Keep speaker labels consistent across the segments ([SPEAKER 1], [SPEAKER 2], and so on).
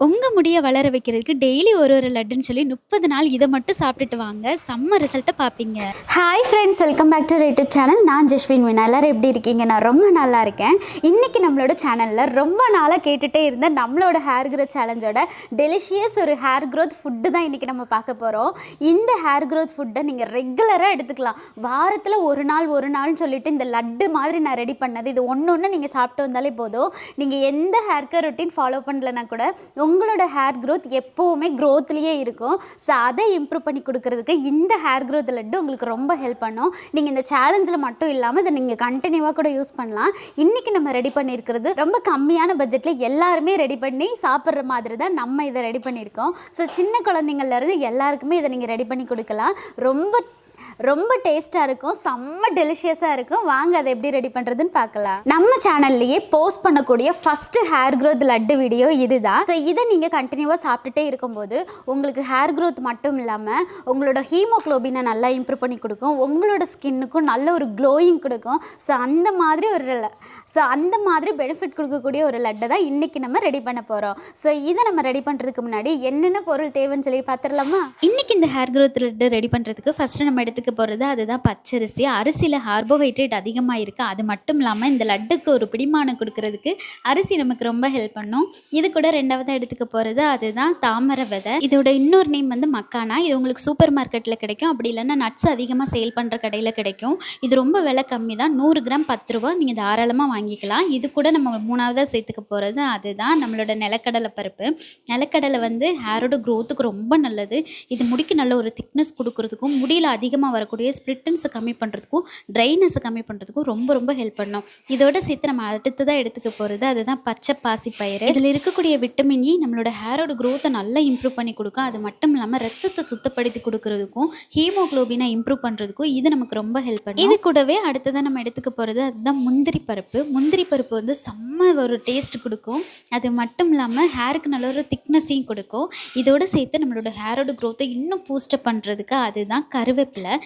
[SPEAKER 1] உங்க முடிய வளர வைக்கிறதுக்கு டெய்லி ஒரு லட்டுன்னு சொல்லி 30 நாள் இதை மட்டும் சாப்பிட்டுட்டு வாங்க. செம்ம ரிசல்ட்டை பார்ப்பீங்க.
[SPEAKER 2] Hi friends, welcome back to YouTube channel. நான் ஜஸ்வின் மீனா. எல்லோரும் எப்படி இருக்கீங்க? நான் ரொம்ப நல்லா இருக்கேன். இன்றைக்கி நம்மளோட சேனலில் ரொம்ப நாளாக கேட்டுகிட்டே இருந்த நம்மளோட ஹேர் க்ரோத் சேலஞ்சோட டெலிஷியஸ் ஒரு ஹேர் க்ரோத் ஃபுட்டு தான் இன்றைக்கி நம்ம பார்க்க போகிறோம். இந்த ஹேர் க்ரோத் ஃபுட்டை நீங்கள் ரெகுலராக எடுத்துக்கலாம். வாரத்தில் ஒரு நாள்னு சொல்லிட்டு இந்த லட்டு மாதிரி நான் ரெடி பண்ணது இது ஒன்று நீங்கள் சாப்பிட்டு வந்தாலே போதும். நீங்கள் எந்த ஹேர் கேர் ரொட்டீன் ஃபாலோ பண்ணலன்னா கூட உங்களோட ஹேர் க்ரோத் எப்போவுமே க்ரோத்லேயே இருக்கும். ஸோ அதை இம்ப்ரூவ் பண்ணி கொடுக்கறதுக்கு இந்த ஹேர் க்ரோத் லட்டு உங்களுக்கு ரொம்ப ஹெல்ப் பண்ணும். நீங்கள் இந்த சேலஞ்சில் மட்டும் இல்லாமல் இதை நீங்கள் கண்டினியூவாக கூட யூஸ் பண்ணலாம். இன்றைக்கி நம்ம ரெடி பண்ணியிருக்கிறது ரொம்ப கம்மியான பட்ஜெட்டில் எல்லாருமே ரெடி பண்ணி சாப்பிட்ற மாதிரி தான் நம்ம இதை ரெடி பண்ணியிருக்கோம். ஸோ சின்ன குழந்தைங்கள்லேருந்து எல்லாருக்குமே இதை நீங்கள் ரெடி பண்ணி கொடுக்கலாம். ரொம்ப டேஸ்ட்டாக இருக்கும், செம்ம டெலிஷியஸாக இருக்கும். வாங்க அதை எப்படி ரெடி பண்ணுறதுன்னு பார்க்கலாம். நம்ம சேனல்லையே போஸ்ட் பண்ணக்கூடிய first hair growth laddu video இது தான். ஸோ இதை நீங்கள் கண்டினியூவாக சாப்பிட்டுட்டே இருக்கும்போது உங்களுக்கு ஹேர் க்ரோத் மட்டும் இல்லாமல் உங்களோட ஹீமோக்ளோபினை நல்லா இம்ப்ரூவ் பண்ணி கொடுக்கும். உங்களோட ஸ்கின்னுக்கும் நல்ல ஒரு க்ளோயிங் கொடுக்கும். ஸோ அந்த மாதிரி பெனிஃபிட் கொடுக்கக்கூடிய ஒரு லட்டை தான் இன்றைக்கி நம்ம ரெடி பண்ண போகிறோம். ஸோ இதை நம்ம ரெடி பண்ணுறதுக்கு முன்னாடி என்னென்ன பொருள் தேவைன்னு சொல்லி பார்த்துடலாமா?
[SPEAKER 1] இன்றைக்கி இந்த ஹேர் க்ரோத் லட்டு ரெடி பண்ணுறதுக்கு ஃபஸ்ட்டு நம்ம எடுத்துக்க போகிறது அதுதான் பச்சரிசி. அரிசியில் கார்போஹைட்ரேட் அதிகமாக இருக்குது. அது மட்டும் இல்லாமல் இந்த லட்டுக்கு ஒரு பிடிமானம் கொடுக்கறதுக்கு அரிசி நமக்கு ரொம்ப ஹெல்ப் பண்ணும். இது கூட ரெண்டாவதாக எடுத்துக்க போகிறது அதுதான் தாமரை விதை. இதோட இன்னொரு நேம் வந்து மக்கானா. இது உங்களுக்கு சூப்பர் மார்க்கெட்டில் கிடைக்கும். அப்படி இல்லைன்னா நட்ஸ் அதிகமாக சேல் பண்ணுற கடையில் கிடைக்கும். இது ரொம்ப விலை கம்மி தான். 100 கிராம் 10 ரூபா. நீங்கள் தாராளமாக வாங்கிக்கலாம். இது கூட நம்ம மூணாவதாக சேர்த்துக்க போகிறது அதுதான் நம்மளோட நிலக்கடலை பருப்பு. நிலக்கடலை வந்து ஹேரோட க்ரோத்துக்கு ரொம்ப நல்லது. இது முடிக்கு நல்ல ஒரு திக்னஸ் கொடுக்கறதுக்கும் முடியில் அதிகமாக வரக்கூடிய ஸ்ப்ளிட்டன்ஸை கம்மி பண்ணுறதுக்கும் ட்ரைனஸை கம்மி பண்ணுறதுக்கும் ரொம்ப ஹெல்ப் பண்ணும். இதோட சேர்த்து நம்ம அடுத்ததாக எடுத்துக்க போகிறது அதுதான் பச்சை பாசி பயிறு. இதில் இருக்கக்கூடிய விட்டமின் இ நம்மளோட ஹேரோட க்ரோத்தை நல்லா இம்ப்ரூவ் பண்ணி கொடுக்கும். அது மட்டும் இல்லாமல் ரத்தத்தை சுத்தப்படுத்தி கொடுக்கறதுக்கும் ஹீமோக்ளோபினை இம்ப்ரூவ் பண்ணுறதுக்கும் இது நமக்கு ரொம்ப ஹெல்ப் பண்ணும். இது கூடவே அடுத்ததாக நம்ம எடுத்துக்க போகிறது அதுதான் முந்திரி பருப்பு. முந்திரி பருப்பு வந்து செம்ம ஒரு டேஸ்ட் கொடுக்கும். அது மட்டும் இல்லாமல் ஹேருக்கு நல்ல ஒரு திக்னஸையும் கொடுக்கும். இதோட சேர்த்து நம்மளோட ஹேரோட க்ரோத்தை இன்னும் பூஸ்டப் பண்ணுறதுக்கு அதுதான்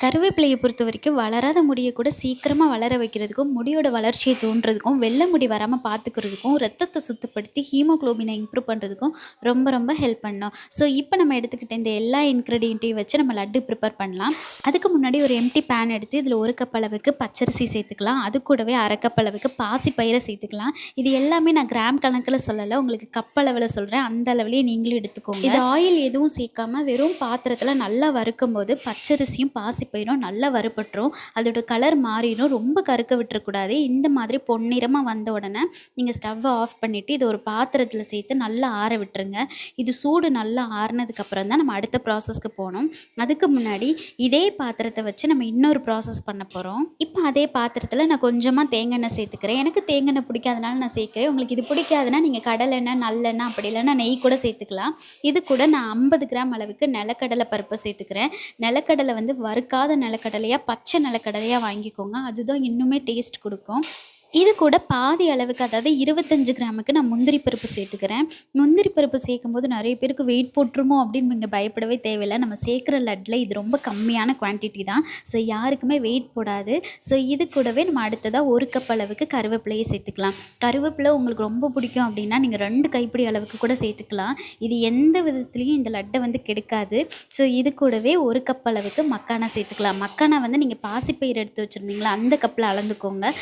[SPEAKER 1] கருவேப்பிலையை பொறுத்த வரைக்கும் வளராத முடியை கூட சீக்கிரமாக வளர வைக்கிறதுக்கும் முடியோட வளர்ச்சியை தூண்டுறதுக்கும் வெள்ளை முடி வராமல் பார்த்துக்கிறதுக்கும் ரத்தத்தை சுத்தப்படுத்தி ஹீமோக்ளோபினை இம்ப்ரூவ் பண்ணுறதுக்கும் ரொம்ப ஹெல்ப் பண்ணும். ஸோ இப்போ நம்ம எடுத்துக்கிட்ட இந்த எல்லா இன்க்ரீடியண்ட்டையும் வச்சு நம்ம லட்டு ப்ரிப்பேர் பண்ணலாம். அதுக்கு முன்னாடி ஒரு எம்டி பேன் எடுத்து இதில் 1 கப் அளவுக்கு பச்சரிசி சேர்த்துக்கலாம். அது கூடவே 1/2 கப் அளவுக்கு பாசி பயிரை சேர்த்துக்கலாம். இது எல்லாமே நான் கிராம் கணக்கில் சொல்லலை, உங்களுக்கு கப் அளவில் சொல்கிறேன். அந்த அளவுலேயே நீங்களும் எடுத்துக்கோங்க. இது ஆயில் எதுவும் சேர்க்காம வெறும் பாத்திரத்தில் நல்லா வறுக்கும் போது பச்சரிசியும் பாசிப்பயிரும் நல்லா வறுபட்டுரும். அதோட கலர் மாறிடும். ரொம்ப கருக்க விட்டுறக்கூடாது. இந்த மாதிரி பொன்னிறமாக வந்த உடனே நீங்கள் ஸ்டவ்வை ஆஃப் பண்ணிவிட்டு இது ஒரு பாத்திரத்தில் சேர்த்து நல்லா ஆற விட்டுருங்க. இது சூடு நல்லா ஆறினதுக்கப்புறம் தான் நம்ம அடுத்த ப்ராசஸ்க்கு போகணும். அதுக்கு முன்னாடி இதே பாத்திரத்தை வச்சு நம்ம இன்னொரு ப்ராசஸ் பண்ண போகிறோம். இப்போ அதே பாத்திரத்தில் நான் கொஞ்சமாக தேங்காய் சேர்த்துக்கிறேன். எனக்கு தேங்காய் பிடிக்காதனால நான் சேர்க்குறேன். உங்களுக்கு இது பிடிக்காதுன்னா நீங்கள் கடலெண்ணெய், நல்லெண்ணெய், அப்படி இல்லைன்னா நெய் கூட சேர்த்துக்கலாம். இது கூட நான் 50 கிராம் அளவுக்கு நிலக்கடலை பருப்பை சேர்த்துக்கிறேன். நிலக்கடலை வந்து வறுக்காத நிலக்கடலையாக பச்சை நிலக்கடலையாக வாங்கிக்கோங்க. அதுதான் இன்னுமே டேஸ்ட் கொடுக்கும். இது கூட பாதி அளவுக்கு, அதாவது 25 கிராமுக்கு நான் முந்திரி பருப்பு சேர்த்துக்கிறேன். முந்திரி பருப்பு சேர்க்கும்போது நிறைய பேருக்கு வெயிட் போட்டுருமோ அப்படின்னு நீங்கள் பயப்படவே தேவையில்லை. நம்ம சேர்க்குற லட்டில் இது ரொம்ப கம்மியான குவான்டிட்டி தான். ஸோ யாருக்குமே வெயிட் போடாது. ஸோ இது கூடவே நம்ம அடுத்ததாக 1 கப் அளவுக்கு கருவேப்பிலையை சேர்த்துக்கலாம். கருவேப்பிலை உங்களுக்கு ரொம்ப பிடிக்கும் அப்படின்னா நீங்கள் 2 கைப்பிடி அளவுக்கு கூட சேர்த்துக்கலாம். இது எந்த விதத்துலேயும் இந்த லட்டை வந்து கெடுக்காது. ஸோ இது கூடவே 1 கப் அளவுக்கு மக்கானா சேர்த்துக்கலாம். மக்கானா வந்து நீங்கள் பாசிப்பயிர் எடுத்து வச்சுருந்தீங்களா அந்த கப்பில் அளந்துக்கோங்க.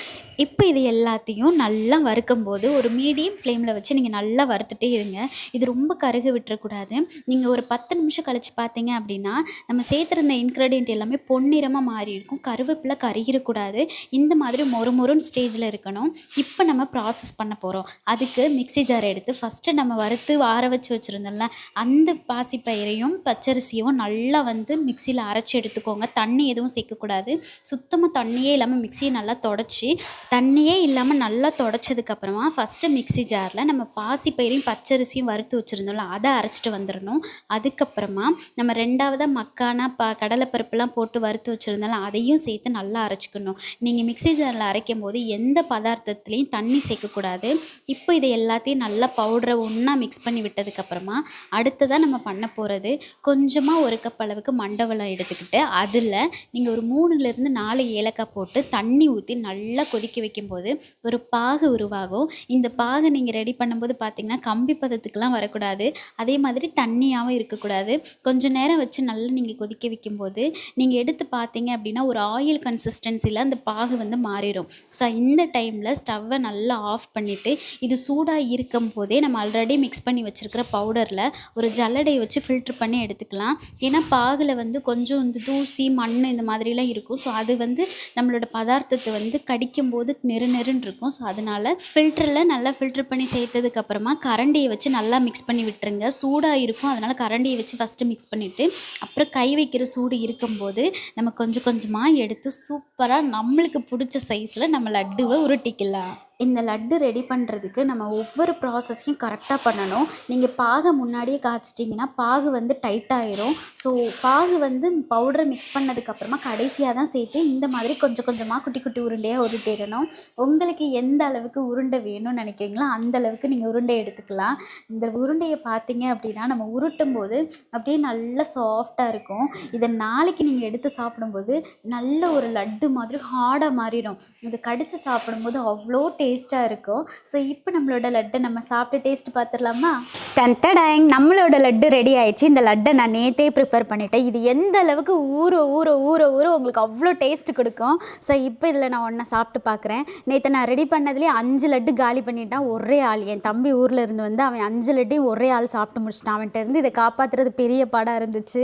[SPEAKER 1] இப்போ இது எல்லாத்தையும் நல்லா வறுக்கும் போது ஒரு மீடியம் ஃப்ளேமில் வச்சு நீங்கள் நல்லா வறுத்துட்டே இருங்க. இது ரொம்ப கருக விட்டுறக்கூடாது. நீங்கள் ஒரு 10 நிமிஷம் கழித்து பார்த்தீங்க அப்படின்னா நம்ம சேர்த்துருந்த இன்க்ரீடியன்ட் எல்லாமே பொன்னிறமாக மாறி இருக்கும். கருவேப்பிலை கருகிடக்கூடாது. இந்த மாதிரி மொறுன்னு ஸ்டேஜில் இருக்கணும். இப்போ நம்ம ப்ராசஸ் பண்ண போகிறோம். அதுக்கு மிக்ஸி ஜார் எடுத்து ஃபஸ்ட்டு நம்ம வறுத்து ஆற வச்சு வச்சுருந்தோம்ல அந்த பாசிப்பயிரையும் பச்சரிசியும் நல்லா வந்து மிக்சியில் அரைச்சி எடுத்துக்கோங்க. தண்ணி எதுவும் சேர்க்கக்கூடாது. சுத்தமாக தண்ணியே இல்லாமல் மிக்சியை நல்லா தொடச்சி தண்ணியே இல்லாமல் நல்லா தொடச்சதுக்கப்புறமா ஃபஸ்ட்டு மிக்ஸி ஜாரில் நம்ம பாசிப்பயிரையும் பச்சரிசியும் வறுத்து வச்சுருந்தோம்ல அதை அரைச்சிட்டு வந்துடணும். அதுக்கப்புறமா நம்ம ரெண்டாவதாக மக்கானா கடலைப்பருப்புலாம் போட்டு வறுத்து வச்சுருந்தோம்ல அதையும் சேர்த்து நல்லா அரைச்சிக்கணும். நீங்கள் மிக்ஸி ஜாரில் அரைக்கும் போது எந்த பதார்த்தத்துலேயும் தண்ணி சேர்க்கக்கூடாது. இப்போ இதை எல்லாத்தையும் நல்லா பவுடரை ஒன்றா மிக்ஸ் பண்ணி விட்டதுக்கப்புறமா அடுத்ததாக நம்ம பண்ண போகிறது கொஞ்சமாக 1 கப் அளவுக்கு மண்டவெல்லம் எடுத்துக்கிட்டு அதில் நீங்கள் ஒரு 3லேருந்து 4 ஏலக்காய் போட்டு தண்ணி ஊற்றி நல்லா கொதிக்க வைக்கும்போது பண்ணும்போது ஒரு பாகு உருவாகும். இந்த பாகு நீங்கள் ரெடி பண்ணும்போது பார்த்திங்கன்னா கம்பி பதத்துக்குலாம் வரக்கூடாது. அதே மாதிரி தண்ணியாகவும் இருக்கக்கூடாது. கொஞ்சம் நேரம் வச்சு நல்லா நீங்கள் கொதிக்க வைக்கும்போது நீங்கள் எடுத்து பார்த்தீங்க அப்படின்னா ஒரு ஆயில் கன்சிஸ்டன்சியில் அந்த பாகு வந்து மாறிடும். ஸோ இந்த டைமில் ஸ்டவ்வை நல்லா ஆஃப் பண்ணிவிட்டு இது சூடாக இருக்கும் போதே நம்ம ஆல்ரெடி மிக்ஸ் பண்ணி வச்சுருக்கிற பவுடரில் ஒரு ஜல்லடையை வச்சு ஃபில்ட்ரு பண்ணி எடுத்துக்கலாம். ஏன்னா பாகில் வந்து கொஞ்சம் இந்த தூசி மண் இந்த மாதிரிலாம் இருக்கும். ஸோ அது வந்து நம்மளோட பதார்த்தத்தை வந்து கடிக்கும்போது நெருன்னு இருக்கும். ஸோ அதனால் ஃபில்டரில் நல்லா ஃபில்ட்ரு பண்ணி சேர்த்ததுக்கப்புறமா கரண்டியை வச்சு நல்லா மிக்ஸ் பண்ணி விட்டுருங்க. சூடாக இருக்கும், அதனால் கரண்டியை வச்சு ஃபஸ்ட்டு மிக்ஸ் பண்ணிவிட்டு அப்புறம் கை வைக்கிற சூடு இருக்கும்போது நம்ம கொஞ்சம் கொஞ்சமாக எடுத்து சூப்பராக நம்மளுக்கு பிடிச்ச சைஸில் நம்ம லட்டுவை உருட்டிக்கலாம். இந்த லட்டு ரெடி பண்ணுறதுக்கு நம்ம ஒவ்வொரு ப்ராசஸையும் கரெக்டாக பண்ணணும். நீங்கள் பாகை முன்னாடியே காய்ச்சிட்டிங்கன்னா பாகு வந்து டைட்டாகிடும். ஸோ பாகு வந்து பவுடரை மிக்ஸ் பண்ணதுக்கப்புறமா கடைசியாக தான் சேர்த்து இந்த மாதிரி கொஞ்சம் கொஞ்சமாக குட்டி குட்டி உருண்டையாக உருட்டிடணும். உங்களுக்கு எந்த அளவுக்கு உருண்டை வேணும்னு நினைக்கிறீங்களோ அந்த அளவுக்கு நீங்கள் உருண்டை எடுத்துக்கலாம். இந்த உருண்டையை பார்த்தீங்க அப்படின்னா நம்ம உருட்டும் போது அப்படியே நல்லா சாஃப்டாக இருக்கும். இதை நாளைக்கு நீங்கள் எடுத்து சாப்பிடும்போது நல்ல ஒரு லட்டு மாதிரி ஹார்டாக மாறிடும். இதை கடித்து சாப்பிடும்போது அவ்வளோ டேஸ்ட்டாக இருக்கும். ஸோ இப்போ நம்மளோட லட்டை நம்ம சாப்பிட்டு டேஸ்ட் பார்த்துடலாமா?
[SPEAKER 2] டன்டடாங், நம்மளோட லட்டு ரெடி ஆயிடுச்சு. இந்த லட்டை நான் நேற்றே ப்ரிப்பேர் பண்ணிட்டேன். இது எந்த அளவுக்கு ஊற ஊற ஊற ஊற உங்களுக்கு அவ்வளோ டேஸ்ட் கொடுக்கும். ஸோ இப்போ இதில் நான் ஒன்றை சாப்பிட்டு பார்க்குறேன். நேற்று நான் ரெடி பண்ணதுலேயே 5 லட்டு காலி பண்ணிட்டான் ஒரே ஆள். என் தம்பி ஊரில் இருந்து வந்து அவன் 5 லட்டையும் ஒரே ஆள் சாப்பிட்டு முடிச்சிட்டான். அவன்கிட்ட இருந்து இதை காப்பாற்றுறது பெரிய பாடாக இருந்துச்சு.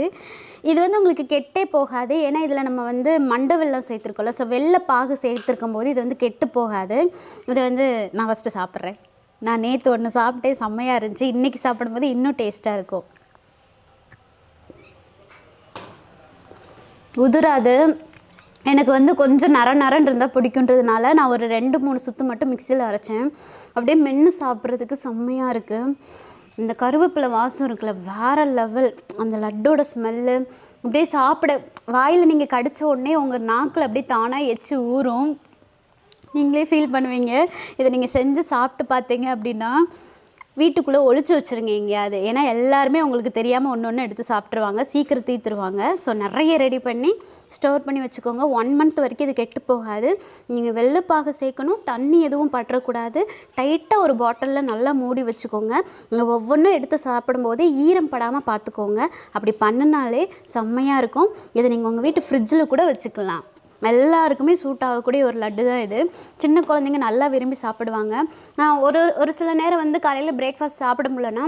[SPEAKER 2] இது வந்து உங்களுக்கு கெட்டே போகாது. ஏன்னா இதில் நம்ம வந்து மண்டை வெல்லம் சேர்த்துருக்கோம்ல. ஸோ வெள்ளை பாகு சேர்த்துருக்கும் போது இது வந்து கெட்டு போகாது. இதை வந்து நான் ஃபஸ்ட்டு சாப்பிட்றேன். நான் நேற்று ஒன்று சாப்பிட்டே செம்மையாக இருந்துச்சு. இன்றைக்கி சாப்பிடும்போது இன்னும் டேஸ்ட்டாக இருக்கும். உதிராது. எனக்கு வந்து கொஞ்சம் நரன்னு இருந்தால் பிடிக்குன்றதுனால நான் ஒரு 2-3 சுற்று மட்டும் மிக்சியில் அரைச்சேன். அப்படியே மென்று சாப்பிட்றதுக்கு செம்மையாக இருக்குது. இந்த கருவேப்பிலை வாசம் இருக்குல்ல, வேறு லெவல். அந்த லட்டோட ஸ்மெல்லு அப்படியே சாப்பிட வாயில் நீங்கள் கடித்த உடனே உங்கள் நாக்கில் அப்படியே தானாக எச்சி ஊறும். நீங்களே ஃபீல் பண்ணுவீங்க. இதை நீங்கள் செஞ்சு சாப்பிட்டு பார்த்தீங்க அப்படின்னா வீட்டுக்குள்ளே ஒளிச்சு வச்சுருங்க எங்கேயாவது. ஏன்னா எல்லாருமே உங்களுக்கு தெரியாமல் ஒன்று எடுத்து சாப்பிட்ருவாங்க, சீக்கிரம் தீர்த்துருவாங்க. ஸோ நிறைய ரெடி பண்ணி ஸ்டோர் பண்ணி வச்சுக்கோங்க. 1 மந்த் வரைக்கும் இது கெட்டு போகாது. நீங்கள் வெள்ளைப்பாக சேர்க்கணும், தண்ணி எதுவும் பற்றக்கூடாது. டைட்டாக ஒரு பாட்டிலில் நல்லா மூடி வச்சுக்கோங்க. நீங்கள் ஒவ்வொன்றும் எடுத்து சாப்பிடும்போது ஈரம் படாமல் பார்த்துக்கோங்க. அப்படி பண்ணினாலே செம்மையாக இருக்கும். இதை நீங்கள் உங்கள் வீட்டு ஃப்ரிட்ஜில் கூட வச்சுக்கலாம். எல்லாருக்குமே சூட் ஆகக்கூடிய ஒரு லட்டு தான் இது. சின்ன குழந்தைங்க நல்லா விரும்பி சாப்பிடுவாங்க. நான் ஒரு சில நேரம் வந்து காலையில் பிரேக்ஃபாஸ்ட் சாப்பிட முடியலன்னா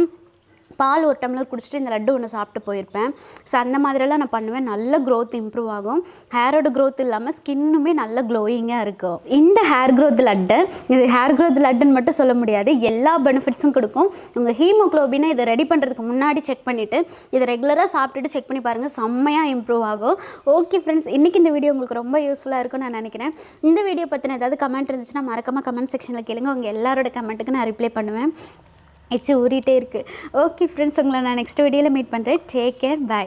[SPEAKER 2] பால் ஒரு டம்ளர் குடிச்சிட்டு இந்த லட்டு ஒன்று சாப்பிட்டு போயிருப்பேன். ஸோ அந்த மாதிரியெல்லாம் நான் பண்ணுவேன். நல்ல க்ரோத் இம்ப்ரூவ் ஆகும். ஹேரோட க்ரோத் இல்லாமல் ஸ்கின்னுமே நல்ல க்ளோயிங்காக இருக்கும். இந்த ஹேர் க்ரோத் லட்டு, இது ஹேர் க்ரோத் லட்டுன்னு மட்டும் சொல்ல முடியாது, எல்லா பெனிஃபிட்ஸும் கொடுக்கும். உங்கள் ஹீமோக்ளோபினை இதை ரெடி பண்ணுறதுக்கு முன்னாடி செக் பண்ணிவிட்டு இதை ரெகுலராக சாப்பிட்டுட்டு செக் பண்ணி பாருங்கள். செம்மையாக இம்ப்ரூவ் ஆகும். ஓகே ஃப்ரெண்ட்ஸ், இன்றைக்கி இந்த வீடியோ உங்களுக்கு ரொம்ப யூஸ்ஃபுல்லாக இருக்கும்னு நான் நினைக்கிறேன். இந்த வீடியோ பற்றின ஏதாவது கமெண்ட் இருந்துச்சுன்னா மறக்காமல் கமெண்ட் செக்ஷனில் கேளுங்க. உங்கள் எல்லாரோட கமெண்ட்டுக்கு நான் ரிப்ளை பண்ணுவேன். எச்சு ஊறிட்டே இருக்குது. ஓகே ஃப்ரெண்ட்ஸ், உங்களை நான் நெக்ஸ்ட் வீடியோவில் மீட் பண்ணுறேன். டேக் கேர், பாய்.